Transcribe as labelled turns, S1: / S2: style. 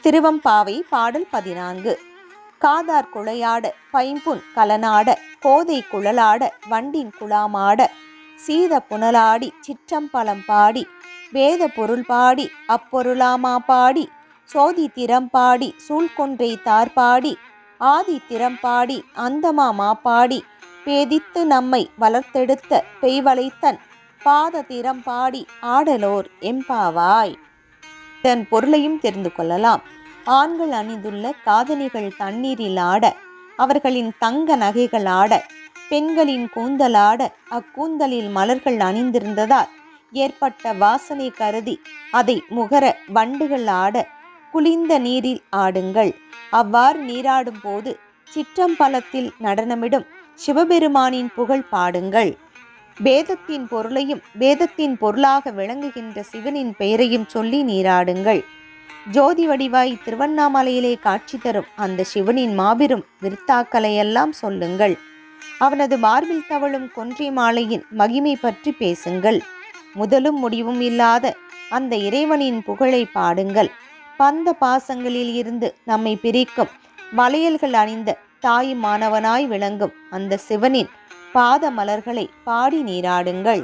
S1: திருவம்பாவை பாடல் 14. காதார் குழையாட பைம்புன் கலனாட கோதை குழலாட வண்டின் குழாமாட சீத புனலாடி சிற்றம்பலம் பாடி வேத பொருள் பாடி அப்பொருளாமா பாடி சோதி திறம்பாடி சூழ்கொன்றை தார்பாடி ஆதி திறம்பாடி அந்தமா மாப்பாடி பேதித்து நம்மை வளர்த்தெடுத்த பெய்வளைத்தன் பாத திறம்பாடி ஆடலோர் எம்பாவாய். இதன் பொருளையும் தெரிந்து கொள்ளலாம். ஆண்கள் அணிந்துள்ள காதணிகள் தண்ணீரில் ஆட, அவர்களின் தங்க நகைகள் ஆட, பெண்களின் கூந்தலாட, அக்கூந்தலில் மலர்கள் அணிந்திருந்ததால் ஏற்பட்ட வாசனை கருதி அதை முகர வண்டுகள் ஆட, குளிர்ந்த நீரில் ஆடுங்கள். அவ்வாறு நீராடும் போது சிற்றம்பலத்தில் நடனமிடும் சிவபெருமானின் புகழ் பாடுங்கள். வேதத்தின் பொருளையும் வேதத்தின் பொருளாக விளங்குகின்ற சிவனின் பெயரையும் சொல்லி நீராடுங்கள். ஜோதி வடிவாய் திருவண்ணாமலையிலே காட்சி தரும் அந்த சிவனின் மாபெரும் விருத்தாக்களையெல்லாம் சொல்லுங்கள். அவனது மார்பில் தவழும் கொன்றை மாலையின் மகிமை பற்றி பேசுங்கள். முதலும் முடிவும் இல்லாத அந்த இறைவனின் புகழை பாடுங்கள். பந்த பாசங்களில் இருந்து நம்மை பிரிக்கும் வளையல்கள் அணிந்த தாயுமானவனாய் விளங்கும் அந்த சிவனின் பாத மலர்களை பாடி நீராடுங்கள்.